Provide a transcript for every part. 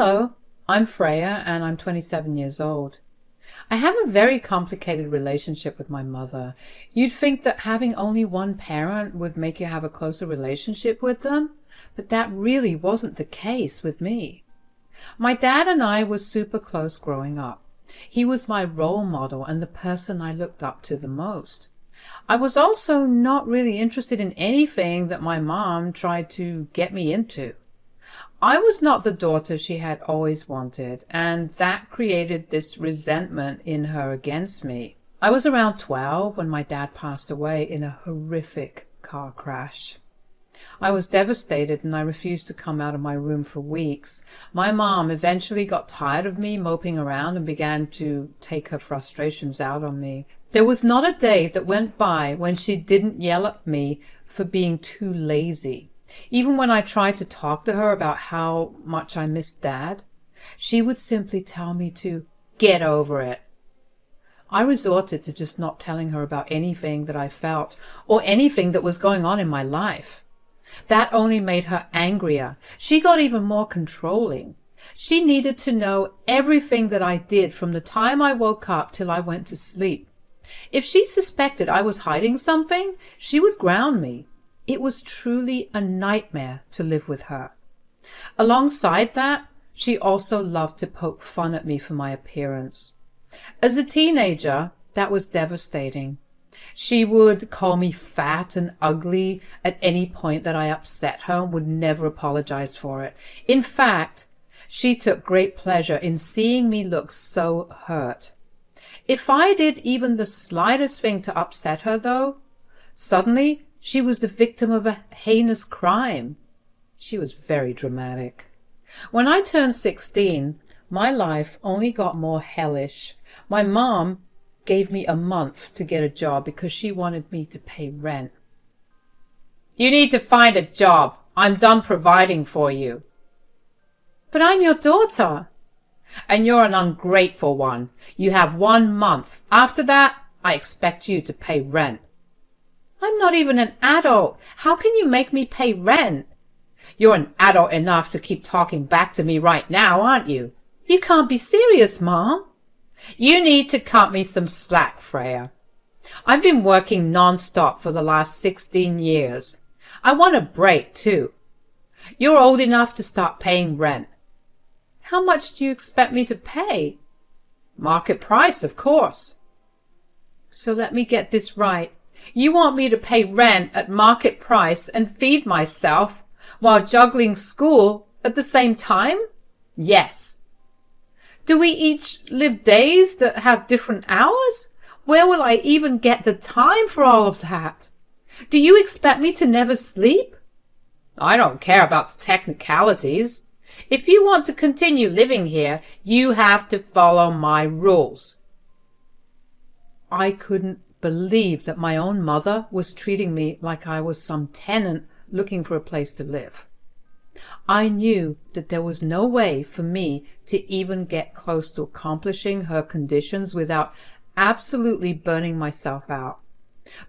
Hello, I'm Freya and I'm 27 years old. I have a very complicated relationship with my mother. You'd think that having only one parent would make you have a closer relationship with them, but that really wasn't the case with me. My dad and I were super close growing up. He was my role model and the person I looked up to the most. I was also not really interested in anything that my mom tried to get me into. I was not the daughter she had always wanted, and that created this resentment in her against me. I was around 12 when my dad passed away in a horrific car crash. I was devastated and I refused to come out of my room for weeks. My mom eventually got tired of me moping around and began to take her frustrations out on me. There was not a day that went by when she didn't yell at me for being too lazy. Even when I tried to talk to her about how much I missed Dad, she would simply tell me to get over it. I resorted to just not telling her about anything that I felt or anything that was going on in my life. That only made her angrier. She got even more controlling. She needed to know everything that I did from the time I woke up till I went to sleep. If she suspected I was hiding something, she would ground me. It was truly a nightmare to live with her. Alongside that, she also loved to poke fun at me for my appearance. As a teenager, that was devastating. She would call me fat and ugly at any point that I upset her and would never apologize for it. In fact, she took great pleasure in seeing me look so hurt. If I did even the slightest thing to upset her, though, suddenly she was the victim of a heinous crime. She was very dramatic. When I turned 16, my life only got more hellish. My mom gave me a month to get a job because she wanted me to pay rent. "You need to find a job. I'm done providing for you." "But I'm your daughter." "And you're an ungrateful one. You have 1 month. After that, I expect you to pay rent." "I'm not even an adult. How can you make me pay rent?" "You're an adult enough to keep talking back to me right now, aren't you?" "You can't be serious, Mom." "You need to cut me some slack, Freya. I've been working non-stop for the last 16 years. I want a break, too. You're old enough to start paying rent." "How much do you expect me to pay?" "Market price, of course." "So let me get this right. You want me to pay rent at market price and feed myself while juggling school at the same time?" "Yes." "Do we each live days that have different hours? Where will I even get the time for all of that? Do you expect me to never sleep?" "I don't care about the technicalities. If you want to continue living here, you have to follow my rules." I couldn't believe that my own mother was treating me like I was some tenant looking for a place to live. I knew that there was no way for me to even get close to accomplishing her conditions without absolutely burning myself out.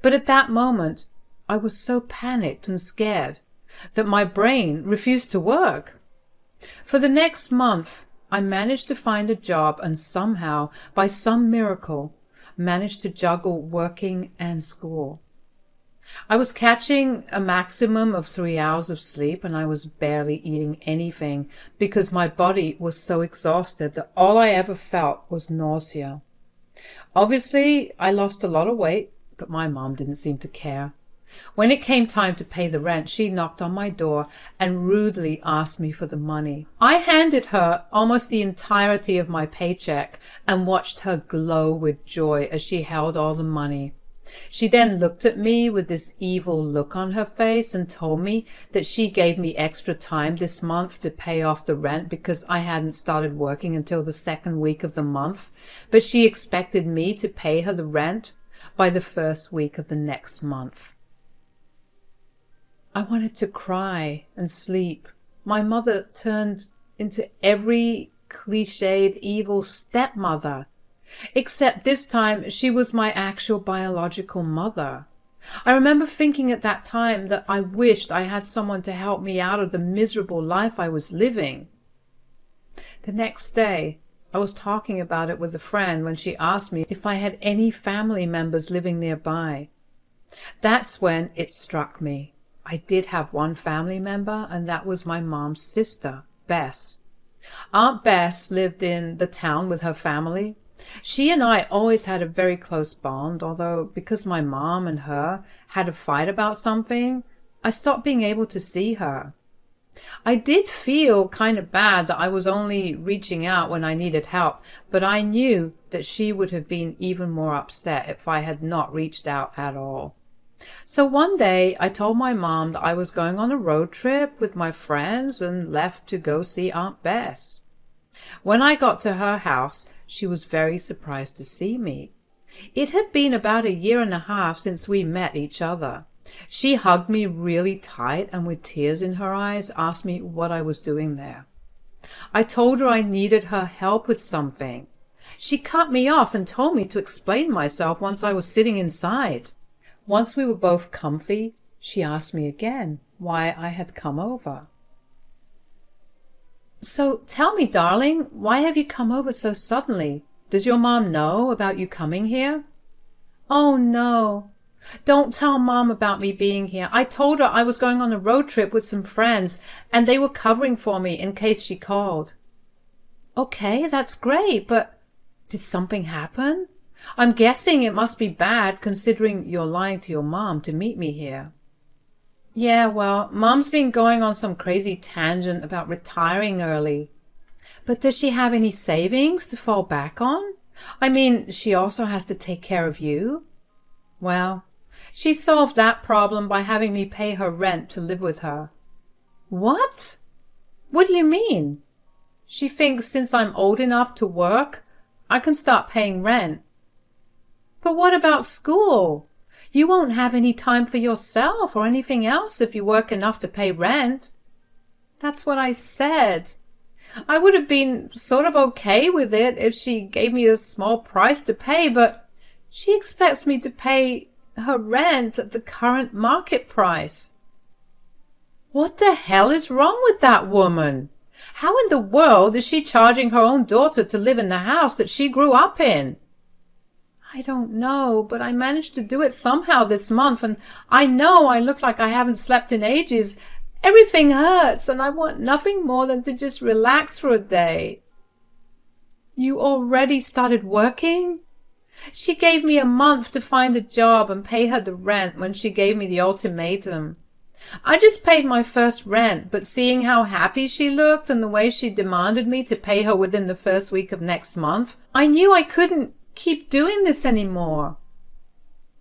But at that moment, I was so panicked and scared that my brain refused to work. For the next month, I managed to find a job and somehow, by some miracle, managed to juggle working and school. I was catching a maximum of 3 hours of sleep and I was barely eating anything because my body was so exhausted that all I ever felt was nausea. Obviously, I lost a lot of weight, but my mom didn't seem to care. When it came time to pay the rent, she knocked on my door and rudely asked me for the money. I handed her almost the entirety of my paycheck and watched her glow with joy as she held all the money. She then looked at me with this evil look on her face and told me that she gave me extra time this month to pay off the rent because I hadn't started working until the second week of the month, but she expected me to pay her the rent by the first week of the next month. I wanted to cry and sleep. My mother turned into every cliched evil stepmother, except this time she was my actual biological mother. I remember thinking at that time that I wished I had someone to help me out of the miserable life I was living. The next day, I was talking about it with a friend when she asked me if I had any family members living nearby. That's when it struck me. I did have one family member, and that was my mom's sister, Bess. Aunt Bess lived in the town with her family. She and I always had a very close bond, although because my mom and her had a fight about something, I stopped being able to see her. I did feel kind of bad that I was only reaching out when I needed help, but I knew that she would have been even more upset if I had not reached out at all. So one day I told my mom that I was going on a road trip with my friends and left to go see Aunt Bess. When I got to her house, she was very surprised to see me. It had been about 1.5 years since we met each other. She hugged me really tight and with tears in her eyes asked me what I was doing there. I told her I needed her help with something. She cut me off and told me to explain myself once I was sitting inside. Once we were both comfy, she asked me again why I had come over. So tell me, darling, why have you come over so suddenly? Does your mom know about you coming here? Oh, no. Don't tell Mom about me being here. I told her I was going on a road trip with some friends, and they were covering for me in case she called. Okay, that's great, but did something happen? I'm guessing it must be bad considering you're lying to your mom to meet me here. Yeah, well, Mom's been going on some crazy tangent about retiring early. But does she have any savings to fall back on? I mean, she also has to take care of you. Well, she solved that problem by having me pay her rent to live with her. What? What do you mean? She thinks since I'm old enough to work, I can start paying rent. But what about school? You won't have any time for yourself or anything else if you work enough to pay rent. That's what I said. I would have been sort of okay with it if she gave me a small price to pay, but she expects me to pay her rent at the current market price. What the hell is wrong with that woman? How in the world is she charging her own daughter to live in the house that she grew up in? I don't know, but I managed to do it somehow this month, and I know I look like I haven't slept in ages. Everything hurts, and I want nothing more than to just relax for a day. You already started working? She gave me a month to find a job and pay her the rent when she gave me the ultimatum. I just paid my first rent, but seeing how happy she looked and the way she demanded me to pay her within the first week of next month, I knew I couldn't keep doing this anymore.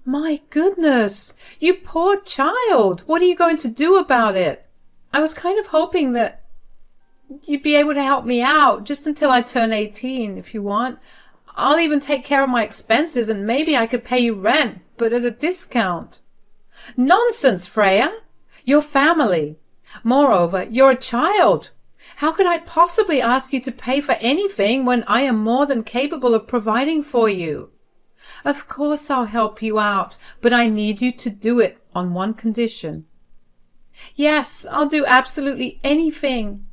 My goodness, you poor child. What are you going to do about it? I was kind of hoping that you'd be able to help me out just until I turn 18, if you want. I'll even take care of my expenses and maybe I could pay you rent, but at a discount. Nonsense, Freya. You're family. Moreover, you're a child. How could I possibly ask you to pay for anything when I am more than capable of providing for you? Of course I'll help you out, but I need you to do it on one condition. Yes, I'll do absolutely anything.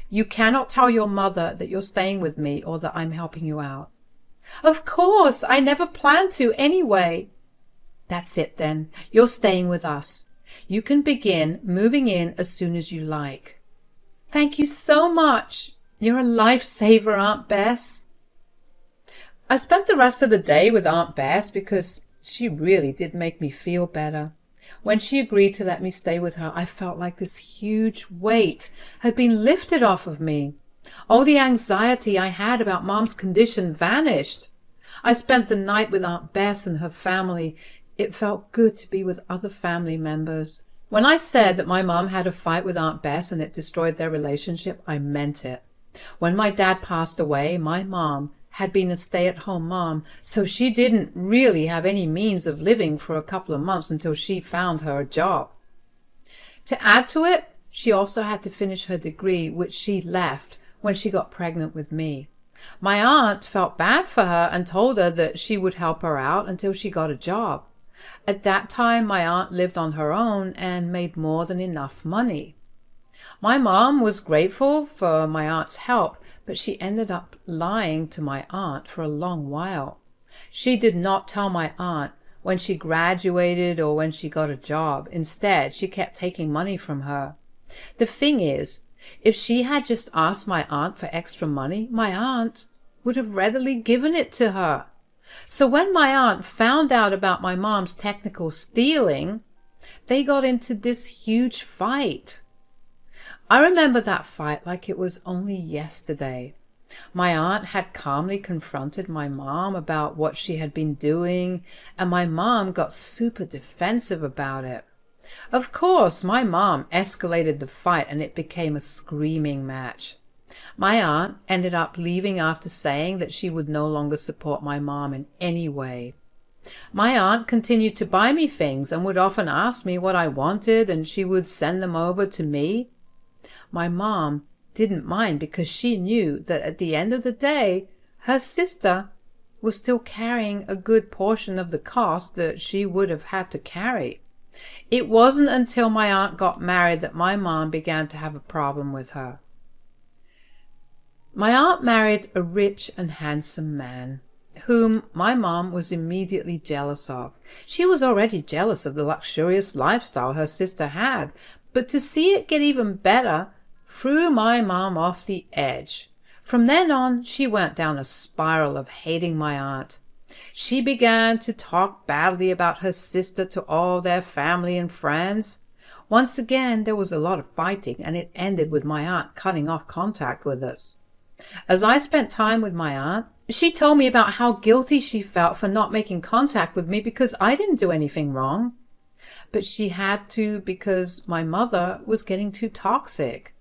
You cannot tell your mother that you're staying with me or that I'm helping you out. Of course, I never planned to anyway. That's it then. You're staying with us. You can begin moving in as soon as you like. Thank you so much. You're a lifesaver, Aunt Bess. I spent the rest of the day with Aunt Bess because she really did make me feel better. When she agreed to let me stay with her, I felt like this huge weight had been lifted off of me. All the anxiety I had about Mom's condition vanished. I spent the night with Aunt Bess and her family. It felt good to be with other family members. When I said that my mom had a fight with Aunt Bess and it destroyed their relationship, I meant it. When my dad passed away, my mom had been a stay-at-home mom, so she didn't really have any means of living for a couple of months until she found her a job. To add to it, she also had to finish her degree, which she left when she got pregnant with me. My aunt felt bad for her and told her that she would help her out until she got a job. At that time, my aunt lived on her own and made more than enough money. My mom was grateful for my aunt's help, but she ended up lying to my aunt for a long while. She did not tell my aunt when she graduated or when she got a job. Instead, she kept taking money from her. The thing is, if she had just asked my aunt for extra money, my aunt would have readily given it to her. So when my aunt found out about my mom's technical stealing, they got into this huge fight. I remember that fight like it was only yesterday. My aunt had calmly confronted my mom about what she had been doing, and my mom got super defensive about it. Of course, my mom escalated the fight and it became a screaming match. My aunt ended up leaving after saying that she would no longer support my mom in any way. My aunt continued to buy me things and would often ask me what I wanted, and she would send them over to me. My mom didn't mind because she knew that at the end of the day, her sister was still carrying a good portion of the cost that she would have had to carry. It wasn't until my aunt got married that my mom began to have a problem with her. My aunt married a rich and handsome man, whom my mom was immediately jealous of. She was already jealous of the luxurious lifestyle her sister had, but to see it get even better threw my mom off the edge. From then on, she went down a spiral of hating my aunt. She began to talk badly about her sister to all their family and friends. Once again, there was a lot of fighting, and it ended with my aunt cutting off contact with us. As I spent time with my aunt, she told me about how guilty she felt for not making contact with me because I didn't do anything wrong. But she had to because my mother was getting too toxic.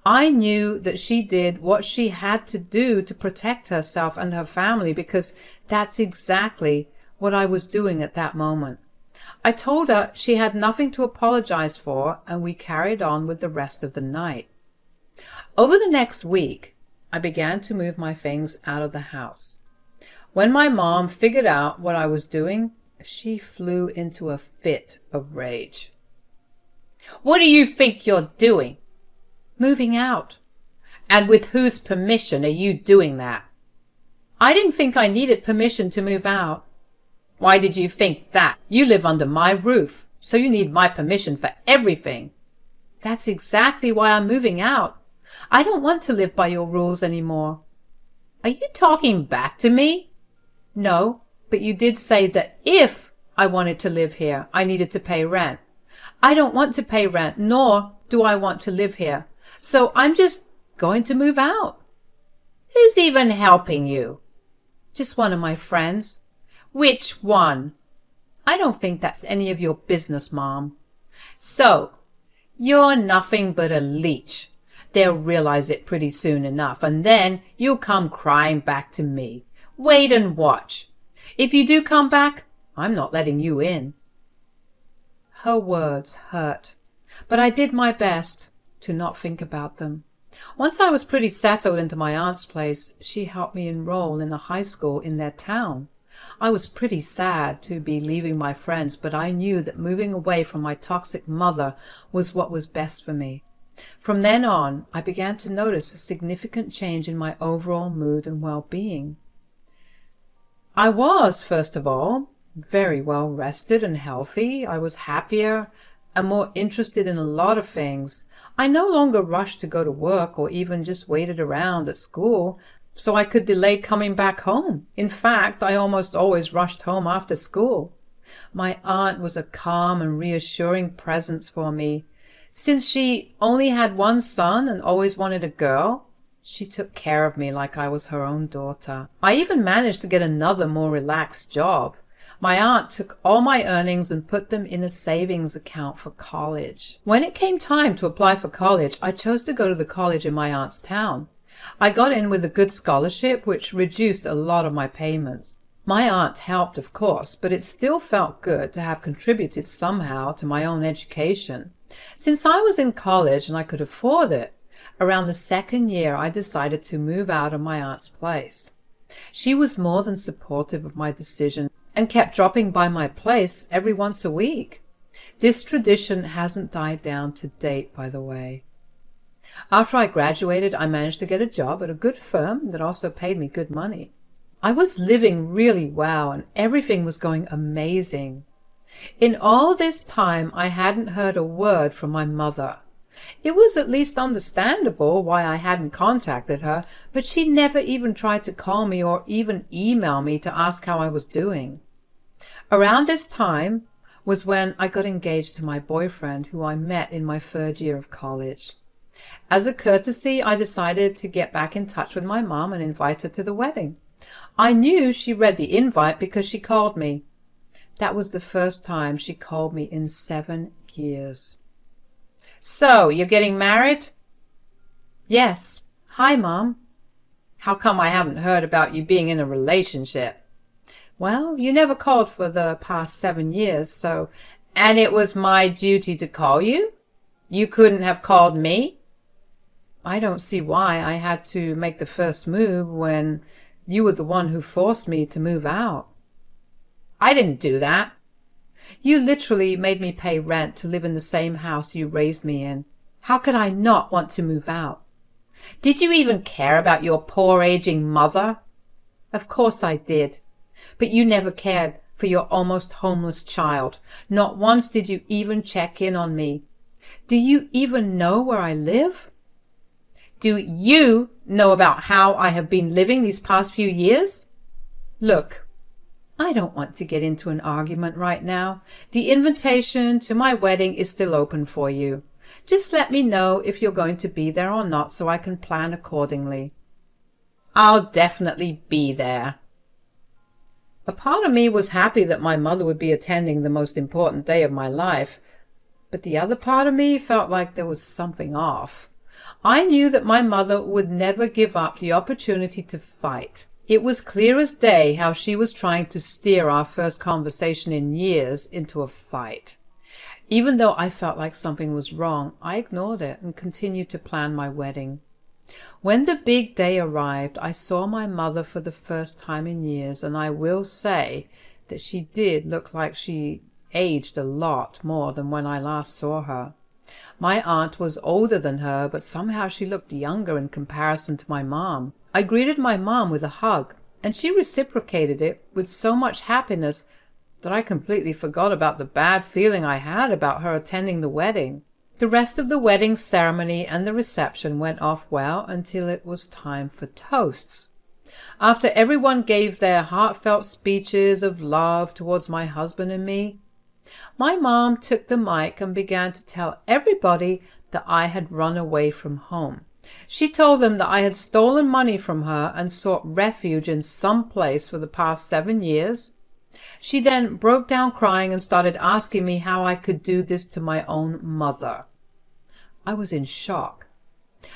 I knew that she did what she had to do to protect herself and her family because that's exactly what I was doing at that moment. I told her she had nothing to apologize for, and we carried on with the rest of the night. Over the next week, I began to move my things out of the house. When my mom figured out what I was doing, she flew into a fit of rage. "What do you think you're doing?" "Moving out." "And with whose permission are you doing that?" "I didn't think I needed permission to move out." "Why did you think that? You live under my roof, so you need my permission for everything." "That's exactly why I'm moving out. I don't want to live by your rules anymore." "Are you talking back to me?" "No, but you did say that if I wanted to live here, I needed to pay rent. I don't want to pay rent, nor do I want to live here. So I'm just going to move out." "Who's even helping you?" "Just one of my friends." "Which one?" "I don't think that's any of your business, Mom." "So, you're nothing but a leech. They'll realize it pretty soon enough, and then you'll come crying back to me. Wait and watch. If you do come back, I'm not letting you in." Her words hurt, but I did my best to not think about them. Once I was pretty settled into my aunt's place, she helped me enroll in a high school in their town. I was pretty sad to be leaving my friends, but I knew that moving away from my toxic mother was what was best for me. From then on, I began to notice a significant change in my overall mood and well-being. I was, first of all, very well rested and healthy. I was happier and more interested in a lot of things. I no longer rushed to go to work or even just waited around at school so I could delay coming back home. In fact, I almost always rushed home after school. My aunt was a calm and reassuring presence for me. Since she only had one son and always wanted a girl, she took care of me like I was her own daughter. I even managed to get another, more relaxed job. My aunt took all my earnings and put them in a savings account for college. When it came time to apply for college, I chose to go to the college in my aunt's town. I got in with a good scholarship, which reduced a lot of my payments. My aunt helped, of course, but it still felt good to have contributed somehow to my own education. Since I was in college and I could afford it, around the second year I decided to move out of my aunt's place. She was more than supportive of my decision and kept dropping by my place every once a week. This tradition hasn't died down to date, by the way. After I graduated, I managed to get a job at a good firm that also paid me good money. I was living really well and everything was going amazing. In all this time, I hadn't heard a word from my mother. It was at least understandable why I hadn't contacted her, but she never even tried to call me or even email me to ask how I was doing. Around this time was when I got engaged to my boyfriend, who I met in my third year of college. As a courtesy, I decided to get back in touch with my mom and invite her to the wedding. I knew she read the invite because she called me. That was the first time she called me in 7 years. "So, you're getting married?" "Yes. Hi, Mom." "How come I haven't heard about you being in a relationship?" "Well, you never called for the past 7 years, so—" "And it was my duty to call you? You couldn't have called me?" "I don't see why I had to make the first move when you were the one who forced me to move out." "I didn't do that." "You literally made me pay rent to live in the same house you raised me in. How could I not want to move out?" "Did you even care about your poor aging mother?" "Of course I did. But you never cared for your almost homeless child. Not once did you even check in on me. Do you even know where I live?" "Do you know about how I have been living these past few years?" "Look, I don't want to get into an argument right now. The invitation to my wedding is still open for you. Just let me know if you're going to be there or not so I can plan accordingly." "I'll definitely be there." A part of me was happy that my mother would be attending the most important day of my life, but the other part of me felt like there was something off. I knew that my mother would never give up the opportunity to fight. It was clear as day how she was trying to steer our first conversation in years into a fight. Even though I felt like something was wrong, I ignored it and continued to plan my wedding. When the big day arrived, I saw my mother for the first time in years, and I will say that she did look like she aged a lot more than when I last saw her. My aunt was older than her, but somehow she looked younger in comparison to my mom. I greeted my mom with a hug, and she reciprocated it with so much happiness that I completely forgot about the bad feeling I had about her attending the wedding. The rest of the wedding ceremony and the reception went off well until it was time for toasts. After everyone gave their heartfelt speeches of love towards my husband and me, my mom took the mic and began to tell everybody that I had run away from home. She told them that I had stolen money from her and sought refuge in some place for the past 7 years. She then broke down crying and started asking me how I could do this to my own mother. I was in shock.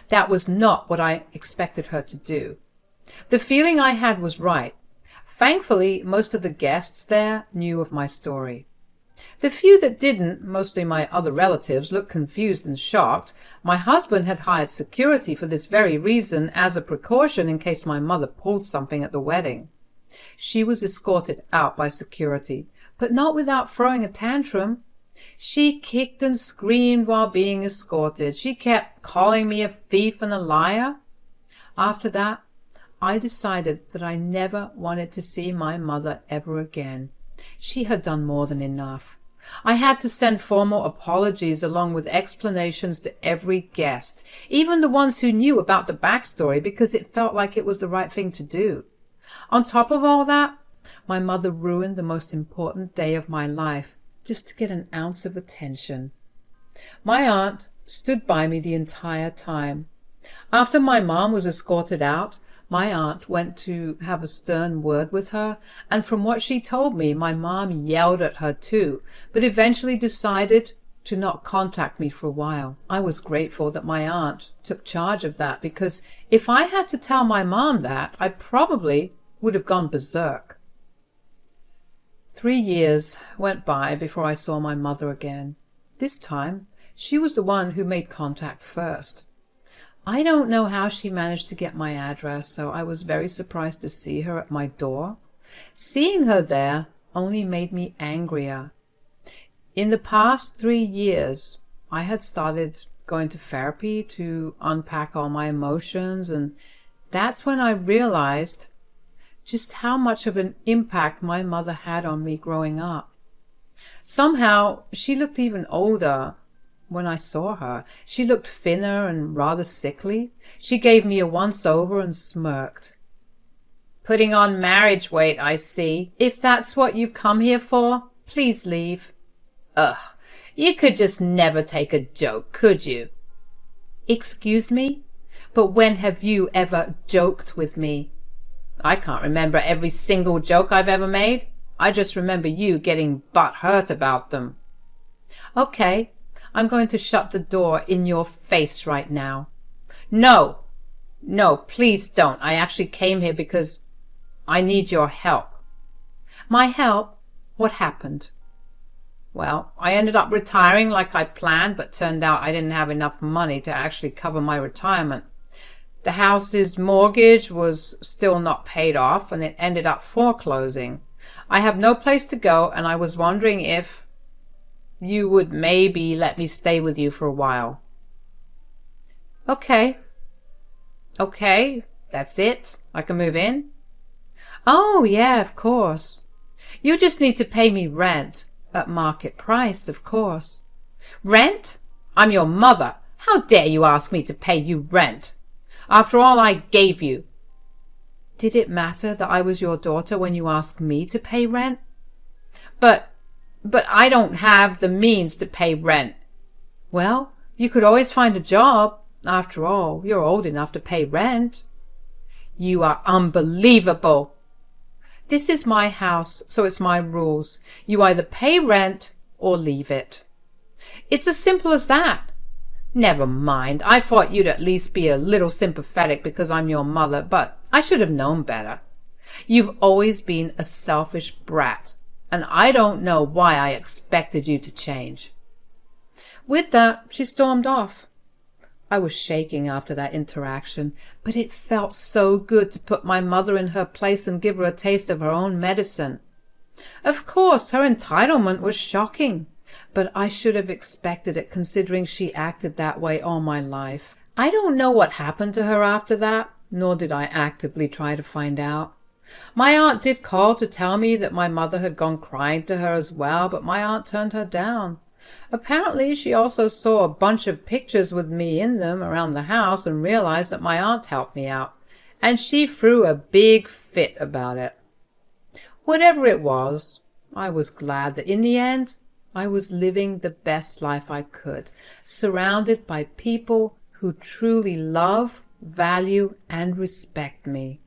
That was not what I expected her to do. The feeling I had was right. Thankfully, most of the guests there knew of my story. The few that didn't, mostly my other relatives, looked confused and shocked. My husband had hired security for this very reason, as a precaution in case my mother pulled something at the wedding. She was escorted out by security, but not without throwing a tantrum. She kicked and screamed while being escorted. She kept calling me a thief and a liar. After that, I decided that I never wanted to see my mother ever again. She had done more than enough. I had to send formal apologies along with explanations to every guest, even the ones who knew about the backstory, because it felt like it was the right thing to do. On top of all that, my mother ruined the most important day of my life just to get an ounce of attention. My aunt stood by me the entire time. After my mom was escorted out, my aunt went to have a stern word with her, and from what she told me, my mom yelled at her too, but eventually decided to not contact me for a while. I was grateful that my aunt took charge of that, because if I had to tell my mom that, I probably would have gone berserk. 3 years went by before I saw my mother again. This time, she was the one who made contact first. I don't know how she managed to get my address, so I was very surprised to see her at my door. Seeing her there only made me angrier. In the past 3 years, I had started going to therapy to unpack all my emotions, and that's when I realized just how much of an impact my mother had on me growing up. Somehow, she looked even older when I saw her. She looked thinner and rather sickly. She gave me a once-over and smirked. "Putting on marriage weight, I see. If that's what you've come here for, please leave." "Ugh, you could just never take a joke, could you?" "Excuse me? But when have you ever joked with me?" "I can't remember every single joke I've ever made. I just remember you getting butthurt about them." "Okay, I'm going to shut the door in your face right now." No, please don't. I actually came here because I need your help." "My help? What happened?" "Well, I ended up retiring like I planned, but turned out I didn't have enough money to actually cover my retirement. The house's mortgage was still not paid off, and it ended up foreclosing. I have no place to go, and I was wondering if you would maybe let me stay with you for a while." Okay, that's it? I can move in?" "Oh, yeah, of course. You just need to pay me rent, at market price, of course." "Rent? I'm your mother. How dare you ask me to pay you rent? After all I gave you." "Did it matter that I was your daughter when you asked me to pay rent?" But I don't have the means to pay rent." "Well, you could always find a job. After all, you're old enough to pay rent." "You are unbelievable." "This is my house, so it's my rules. You either pay rent or leave it. It's as simple as that." "Never mind. I thought you'd at least be a little sympathetic because I'm your mother, but I should have known better. You've always been a selfish brat, and I don't know why I expected you to change." With that, she stormed off. I was shaking after that interaction, but it felt so good to put my mother in her place and give her a taste of her own medicine. Of course, her entitlement was shocking, but I should have expected it considering she acted that way all my life. I don't know what happened to her after that, nor did I actively try to find out. My aunt did call to tell me that my mother had gone crying to her as well, but my aunt turned her down. Apparently she also saw a bunch of pictures with me in them around the house and realized that my aunt helped me out, and she threw a big fit about it. Whatever it was, I was glad that in the end I was living the best life I could, surrounded by people who truly love, value, and respect me.